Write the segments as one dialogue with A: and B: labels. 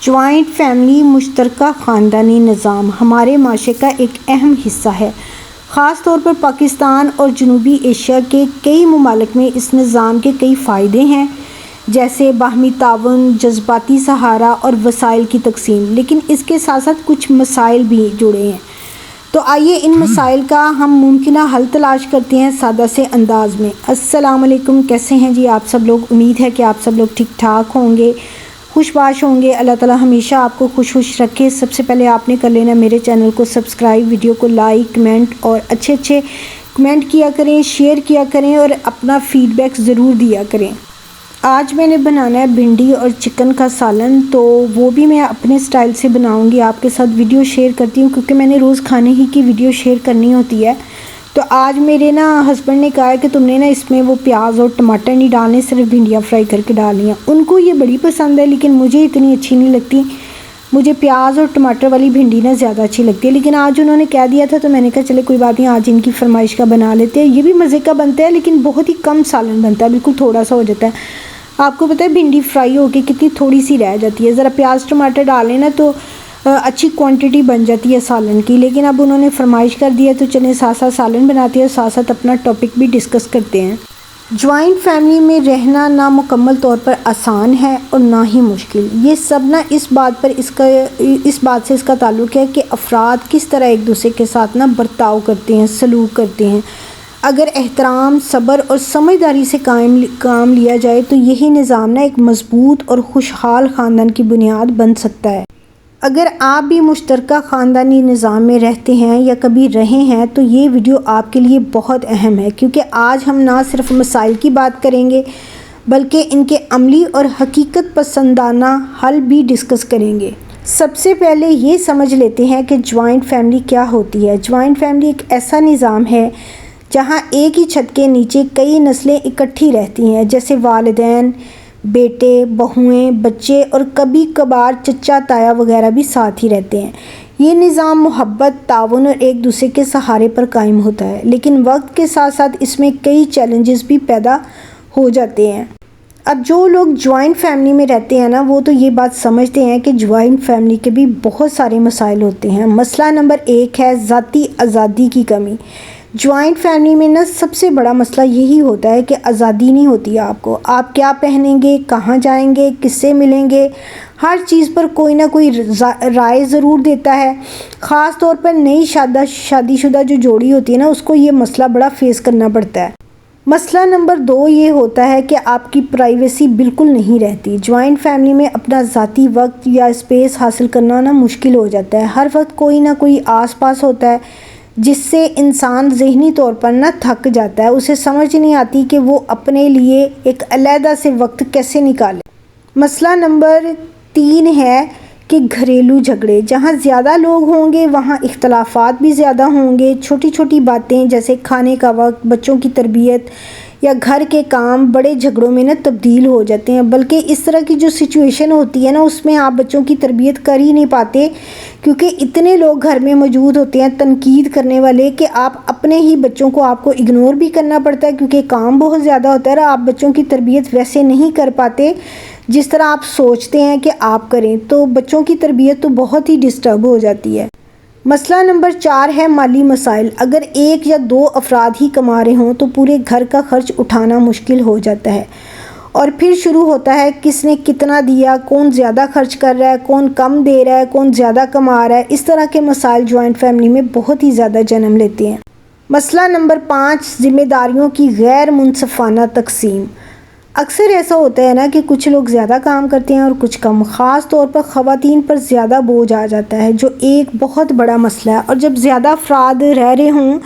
A: Joint family مشترکہ خاندانی نظام ہمارے معاشرے کا ایک اہم حصہ ہے۔ خاص طور پر پاکستان اور جنوبی ایشیا کے کئی ممالک میں اس نظام کے کئی فائدے ہیں، جیسے باہمی تعاون، جذباتی سہارا اور وسائل کی تقسیم، لیکن اس کے ساتھ ساتھ کچھ مسائل بھی جڑے ہیں۔ تو آئیے ان مسائل کا ہم ممکنہ حل تلاش کرتے ہیں سادہ سے انداز میں۔ السلام علیکم، کیسے ہیں جی آپ سب لوگ؟ امید ہے کہ آپ سب لوگ ٹھیک ٹھاک ہوں گے، خوش باش ہوں گے۔ اللہ تعالیٰ ہمیشہ آپ کو خوش رکھے۔ سب سے پہلے آپ نے کر لینا میرے چینل کو سبسکرائب، ویڈیو کو لائک، کمنٹ اور اچھے کمنٹ کیا کریں، شیئر کیا کریں اور اپنا فیڈ بیک ضرور دیا کریں۔ آج میں نے بنانا ہے بھنڈی اور چکن کا سالن، تو وہ بھی میں اپنے سٹائل سے بناؤں گی، آپ کے ساتھ ویڈیو شیئر کرتی ہوں کیونکہ میں نے روز کھانے ہی کی ویڈیو شیئر کرنی ہوتی ہے۔ تو آج میرے ہسبینڈ نے کہا ہے کہ تم نے اس میں وہ پیاز اور ٹماٹر نہیں ڈالنے، صرف بھنڈیاں فرائی کر کے ڈالنی ہیں۔ ان کو یہ بڑی پسند ہے لیکن مجھے اتنی اچھی نہیں لگتی، مجھے پیاز اور ٹماٹر والی بھنڈی زیادہ اچھی لگتی ہے، لیکن آج انہوں نے کہہ دیا تھا تو میں نے کہا چلے کوئی بات نہیں، آج ان کی فرمائش کا بنا لیتے ہیں۔ یہ بھی مزے کا بنتا ہے لیکن بہت ہی کم سالن بنتا ہے، بالکل تھوڑا سا ہو جاتا ہے۔ آپ کو پتہ ہے بھنڈی فرائی ہو کے کتنی تھوڑی سی رہ جاتی ہے، ذرا پیاز ٹماٹر ڈالیں نا تو اچھی کوانٹٹی بن جاتی ہے سالن کی، لیکن اب انہوں نے فرمائش کر دیا تو چلیں ساتھ ساتھ سالن بناتے ہیں اور ساتھ ساتھ اپنا ٹاپک بھی ڈسکس کرتے ہیں۔ جوائنٹ فیملی میں رہنا نہ مکمل طور پر آسان ہے اور نہ ہی مشکل۔ یہ سب اس بات سے اس کا تعلق ہے کہ افراد کس طرح ایک دوسرے کے ساتھ برتاؤ کرتے ہیں، سلوک کرتے ہیں۔ اگر احترام، صبر اور سمجھداری سے کام لیا جائے تو یہی نظام ایک مضبوط اور خوشحال خاندان کی بنیاد بن سکتا ہے۔ اگر آپ بھی مشترکہ خاندانی نظام میں رہتے ہیں یا کبھی رہے ہیں تو یہ ویڈیو آپ کے لیے بہت اہم ہے، کیونکہ آج ہم نہ صرف مسائل کی بات کریں گے بلکہ ان کے عملی اور حقیقت پسندانہ حل بھی ڈسکس کریں گے۔ سب سے پہلے یہ سمجھ لیتے ہیں کہ جوائنٹ فیملی کیا ہوتی ہے۔ جوائنٹ فیملی ایک ایسا نظام ہے جہاں ایک ہی چھت کے نیچے کئی نسلیں اکٹھی رہتی ہیں، جیسے والدین، بیٹے، بہوئیں، بچے اور کبھی کبھار چچا تایا وغیرہ بھی ساتھ ہی رہتے ہیں۔ یہ نظام محبت، تعاون اور ایک دوسرے کے سہارے پر قائم ہوتا ہے، لیکن وقت کے ساتھ ساتھ اس میں کئی چیلنجز بھی پیدا ہو جاتے ہیں۔ اب جو لوگ جوائنٹ فیملی میں رہتے ہیں وہ تو یہ بات سمجھتے ہیں کہ جوائنٹ فیملی کے بھی بہت سارے مسائل ہوتے ہیں۔ مسئلہ نمبر 1 ہے ذاتی آزادی کی کمی۔ جوائنٹ فیملی میں سب سے بڑا مسئلہ یہی ہوتا ہے کہ آزادی نہیں ہوتی آپ کو۔ آپ کیا پہنیں گے، کہاں جائیں گے، کس سے ملیں گے، ہر چیز پر کوئی نہ کوئی رائے ضرور دیتا ہے۔ خاص طور پر نئی شادی شدہ جو جوڑی ہوتی ہے اس کو یہ مسئلہ بڑا فیس کرنا پڑتا ہے۔ مسئلہ نمبر 2 یہ ہوتا ہے کہ آپ کی پرائیویسی بالکل نہیں رہتی۔ جوائنٹ فیملی میں اپنا ذاتی وقت یا اسپیس حاصل کرنا مشکل ہو جاتا ہے۔ ہر وقت کوئی نہ کوئی آس پاس ہوتا ہے جس سے انسان ذہنی طور پر تھک جاتا ہے، اسے سمجھ نہیں آتی کہ وہ اپنے لیے ایک علیحدہ سے وقت کیسے نکالے۔ مسئلہ نمبر 3 ہے کہ گھریلو جھگڑے۔ جہاں زیادہ لوگ ہوں گے وہاں اختلافات بھی زیادہ ہوں گے۔ چھوٹی چھوٹی باتیں جیسے کھانے کا وقت، بچوں کی تربیت یا گھر کے کام بڑے جھگڑوں میں تبدیل ہو جاتے ہیں، بلکہ اس طرح کی جو سچویشن ہوتی ہے اس میں آپ بچوں کی تربیت کر ہی نہیں پاتے کیونکہ اتنے لوگ گھر میں موجود ہوتے ہیں تنقید کرنے والے کہ آپ اپنے ہی بچوں کو آپ کو اگنور بھی کرنا پڑتا ہے کیونکہ کام بہت زیادہ ہوتا ہے اور آپ بچوں کی تربیت ویسے نہیں کر پاتے جس طرح آپ سوچتے ہیں کہ آپ کریں، تو بچوں کی تربیت تو بہت ہی ڈسٹرب ہو جاتی ہے۔ مسئلہ نمبر 4 ہے مالی مسائل۔ اگر 1 یا 2 افراد ہی کما رہے ہوں تو پورے گھر کا خرچ اٹھانا مشکل ہو جاتا ہے، اور پھر شروع ہوتا ہے کس نے کتنا دیا، کون زیادہ خرچ کر رہا ہے، کون کم دے رہا ہے، کون زیادہ کما رہا ہے۔ اس طرح کے مسائل جوائنٹ فیملی میں بہت ہی زیادہ جنم لیتے ہیں۔ مسئلہ نمبر 5 ذمہ داریوں کی غیر منصفانہ تقسیم۔ اکثر ایسا ہوتا ہے کہ کچھ لوگ زیادہ کام کرتے ہیں اور کچھ کم، خاص طور پر خواتین پر زیادہ بوجھ آ جاتا ہے جو ایک بہت بڑا مسئلہ ہے، اور جب زیادہ افراد رہ رہے ہوں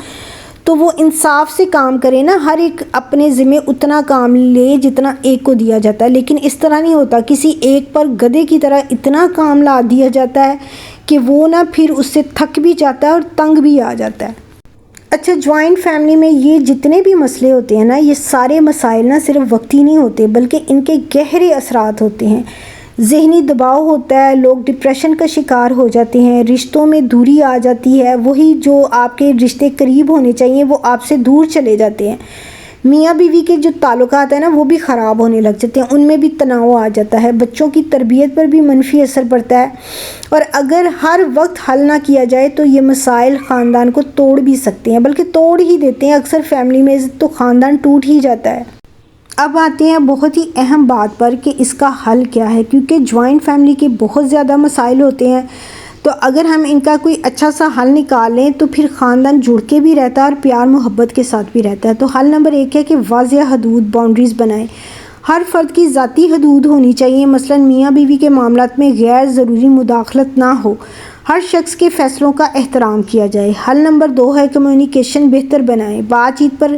A: تو وہ انصاف سے کام کرے ہر ایک اپنے ذمہ اتنا کام لے جتنا ایک کو دیا جاتا ہے، لیکن اس طرح نہیں ہوتا، کسی ایک پر گدھے کی طرح اتنا کام لا دیا جاتا ہے کہ وہ پھر اس سے تھک بھی جاتا ہے اور تنگ بھی آ جاتا ہے۔ اچھا، جوائنٹ فیملی میں یہ جتنے بھی مسئلے ہوتے ہیں یہ سارے مسائل صرف وقتی نہیں ہوتے بلکہ ان کے گہرے اثرات ہوتے ہیں۔ ذہنی دباؤ ہوتا ہے، لوگ ڈپریشن کا شکار ہو جاتے ہیں، رشتوں میں دوری آ جاتی ہے، وہی جو آپ کے رشتے قریب ہونے چاہیے وہ آپ سے دور چلے جاتے ہیں۔ میاں بیوی کے جو تعلقات ہیں نا وہ بھی خراب ہونے لگ جاتے ہیں، ان میں بھی تناؤ آ جاتا ہے، بچوں کی تربیت پر بھی منفی اثر پڑتا ہے، اور اگر ہر وقت حل نہ کیا جائے تو یہ مسائل خاندان کو توڑ بھی سکتے ہیں، بلکہ توڑ ہی دیتے ہیں۔ اکثر فیملی میں تو خاندان ٹوٹ ہی جاتا ہے۔ اب آتے ہیں بہت ہی اہم بات پر کہ اس کا حل کیا ہے، کیونکہ جوائنٹ فیملی کے بہت زیادہ مسائل ہوتے ہیں، تو اگر ہم ان کا کوئی اچھا سا حل نکالیں تو پھر خاندان جڑ کے بھی رہتا ہے اور پیار محبت کے ساتھ بھی رہتا ہے۔ تو حل نمبر 1 ہے کہ واضح حدود، باؤنڈریز بنائیں۔ ہر فرد کی ذاتی حدود ہونی چاہیے، مثلاً میاں بیوی کے معاملات میں غیر ضروری مداخلت نہ ہو، ہر شخص کے فیصلوں کا احترام کیا جائے۔ حل نمبر 2 ہے کمیونیکیشن بہتر بنائیں۔ بات چیت پر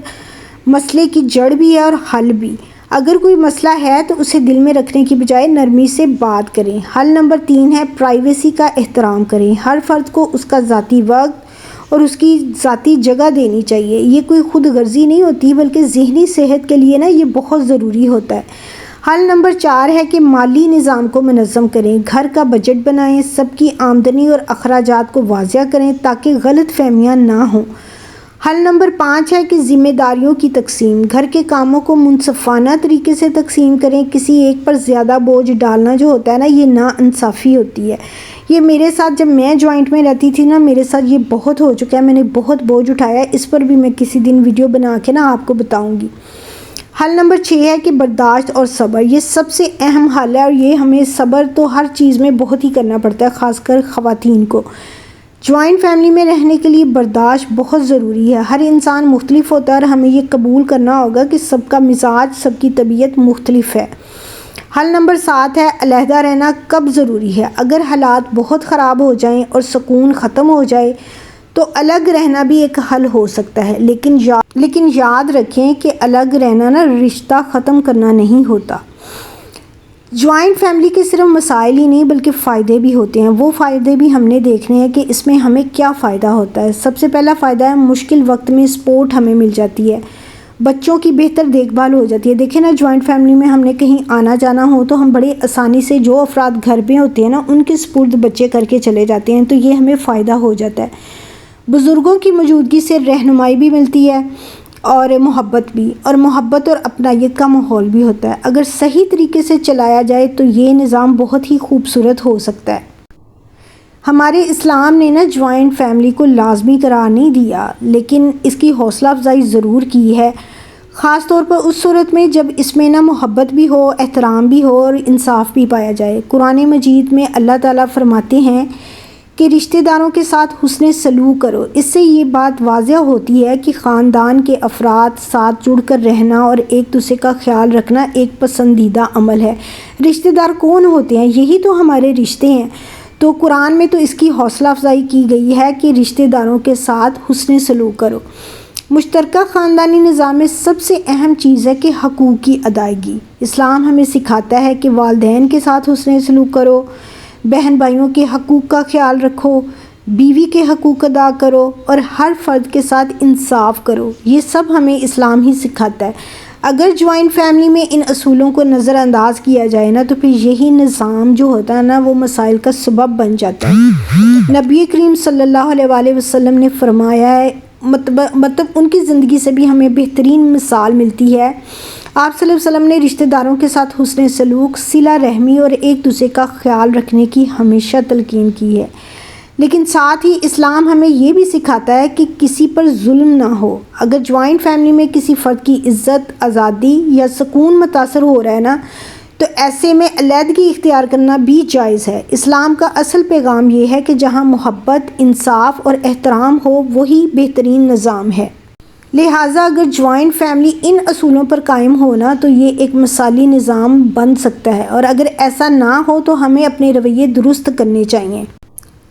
A: مسئلے کی جڑ بھی ہے اور حل بھی۔ اگر کوئی مسئلہ ہے تو اسے دل میں رکھنے کی بجائے نرمی سے بات کریں۔ حل نمبر 3 ہے پرائیویسی کا احترام کریں۔ ہر فرد کو اس کا ذاتی وقت اور اس کی ذاتی جگہ دینی چاہیے۔ یہ کوئی خود غرضی نہیں ہوتی، بلکہ ذہنی صحت کے لیے نا یہ بہت ضروری ہوتا ہے۔ حل نمبر 4 ہے کہ مالی نظام کو منظم کریں۔ گھر کا بجٹ بنائیں، سب کی آمدنی اور اخراجات کو واضح کریں تاکہ غلط فہمیاں نہ ہوں۔ حل نمبر 5 ہے کہ ذمہ داریوں کی تقسیم۔ گھر کے کاموں کو منصفانہ طریقے سے تقسیم کریں۔ کسی ایک پر زیادہ بوجھ ڈالنا جو ہوتا ہے نا، یہ ناانصافی ہوتی ہے۔ یہ میرے ساتھ جب میں جوائنٹ میں رہتی تھی نا، میرے ساتھ یہ بہت ہو چکا ہے، میں نے بہت بوجھ اٹھایا ہے، اس پر بھی میں کسی دن ویڈیو بنا کے نا آپ کو بتاؤں گی۔ حل نمبر 6 ہے کہ برداشت اور صبر، یہ سب سے اہم حل ہے، اور یہ ہمیں صبر تو ہر چیز میں بہت ہی کرنا پڑتا ہے، خاص کر خواتین کو۔ جوائنٹ فیملی میں رہنے کے لیے برداشت بہت ضروری ہے۔ ہر انسان مختلف ہوتا ہے اور ہمیں یہ قبول کرنا ہوگا کہ سب کا مزاج، سب کی طبیعت مختلف ہے۔ حل نمبر 7 ہے علیحدہ رہنا کب ضروری ہے۔ اگر حالات بہت خراب ہو جائیں اور سکون ختم ہو جائے تو الگ رہنا بھی ایک حل ہو سکتا ہے، لیکن یاد رکھیں کہ الگ رہنا نا رشتہ ختم کرنا نہیں ہوتا۔ جوائنٹ فیملی کے صرف مسائل ہی نہیں بلکہ فائدے بھی ہوتے ہیں، وہ فائدے بھی ہم نے دیکھنے ہیں کہ اس میں ہمیں کیا فائدہ ہوتا ہے۔ سب سے پہلا فائدہ ہے مشکل وقت میں سپورٹ ہمیں مل جاتی ہے، بچوں کی بہتر دیکھ بھال ہو جاتی ہے۔ دیکھیں نا، جوائنٹ فیملی میں ہم نے کہیں آنا جانا ہو تو ہم بڑے آسانی سے جو افراد گھر پہ ہوتے ہیں نا، ان کے سپرد بچے کر کے چلے جاتے ہیں، تو یہ ہمیں فائدہ ہو جاتا ہے۔ بزرگوں کی موجودگی سے رہنمائی بھی ملتی ہے اور محبت اور اپنائیت کا ماحول بھی ہوتا ہے۔ اگر صحیح طریقے سے چلایا جائے تو یہ نظام بہت ہی خوبصورت ہو سکتا ہے۔ ہمارے اسلام نے نا جوائنٹ فیملی کو لازمی قرار نہیں دیا، لیکن اس کی حوصلہ افزائی ضرور کی ہے، خاص طور پر اس صورت میں جب اس میں نا محبت بھی ہو، احترام بھی ہو اور انصاف بھی پایا جائے۔ قرآن مجید میں اللہ تعالیٰ فرماتے ہیں کہ رشتہ داروں کے ساتھ حسن سلوک کرو۔ اس سے یہ بات واضح ہوتی ہے کہ خاندان کے افراد ساتھ جڑ کر رہنا اور ایک دوسرے کا خیال رکھنا ایک پسندیدہ عمل ہے۔ رشتہ دار کون ہوتے ہیں؟ یہی تو ہمارے رشتے ہیں۔ تو قرآن میں تو اس کی حوصلہ افزائی کی گئی ہے کہ رشتہ داروں کے ساتھ حسن سلوک کرو۔ مشترکہ خاندانی نظام میں سب سے اہم چیز ہے کہ حقوق کی ادائیگی۔ اسلام ہمیں سکھاتا ہے کہ والدین کے ساتھ حسن سلوک کرو، بہن بھائیوں کے حقوق کا خیال رکھو، بیوی کے حقوق ادا کرو اور ہر فرد کے ساتھ انصاف کرو۔ یہ سب ہمیں اسلام ہی سکھاتا ہے۔ اگر جوائنٹ فیملی میں ان اصولوں کو نظر انداز کیا جائے نا، تو پھر یہی نظام جو ہوتا ہے نا وہ مسائل کا سبب بن جاتا ہے۔ نبی کریم صلی اللہ علیہ وآلہ وسلم نے فرمایا ہے، مطلب ان کی زندگی سے بھی ہمیں بہترین مثال ملتی ہے۔ آپ صلی اللہ علیہ وسلم نے رشتہ داروں کے ساتھ حسن سلوک، صلہ رحمی اور ایک دوسرے کا خیال رکھنے کی ہمیشہ تلقین کی ہے، لیکن ساتھ ہی اسلام ہمیں یہ بھی سکھاتا ہے کہ کسی پر ظلم نہ ہو۔ اگر جوائنٹ فیملی میں کسی فرد کی عزت، آزادی یا سکون متاثر ہو رہا ہے نا، تو ایسے میں علیحدگی اختیار کرنا بھی جائز ہے۔ اسلام کا اصل پیغام یہ ہے کہ جہاں محبت، انصاف اور احترام ہو، وہی بہترین نظام ہے۔ لہٰذا اگر جوائنٹ فیملی ان اصولوں پر قائم ہونا تو یہ ایک مثالی نظام بن سکتا ہے، اور اگر ایسا نہ ہو تو ہمیں اپنے رویے درست کرنے چاہیے۔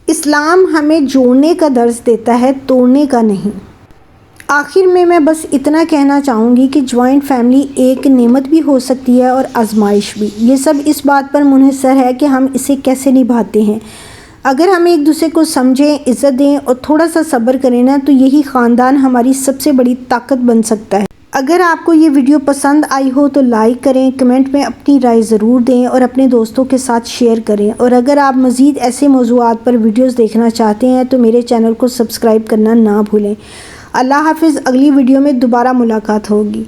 A: اسلام ہمیں جوڑنے کا درس دیتا ہے، توڑنے کا نہیں۔ آخر میں بس اتنا کہنا چاہوں گی کہ جوائنٹ فیملی ایک نعمت بھی ہو سکتی ہے اور آزمائش بھی۔ یہ سب اس بات پر منحصر ہے کہ ہم اسے کیسے نبھاتے ہیں۔ اگر ہم ایک دوسرے کو سمجھیں، عزت دیں اور تھوڑا سا صبر کریں نا، تو یہی خاندان ہماری سب سے بڑی طاقت بن سکتا ہے۔ اگر آپ کو یہ ویڈیو پسند آئی ہو تو لائک کریں، کمنٹ میں اپنی رائے ضرور دیں اور اپنے دوستوں کے ساتھ شیئر کریں، اور اگر آپ مزید ایسے موضوعات پر ویڈیوز دیکھنا چاہتے ہیں تو میرے چینل کو سبسکرائب کرنا نہ بھولیں۔ اللہ حافظ، اگلی ویڈیو میں دوبارہ ملاقات ہوگی۔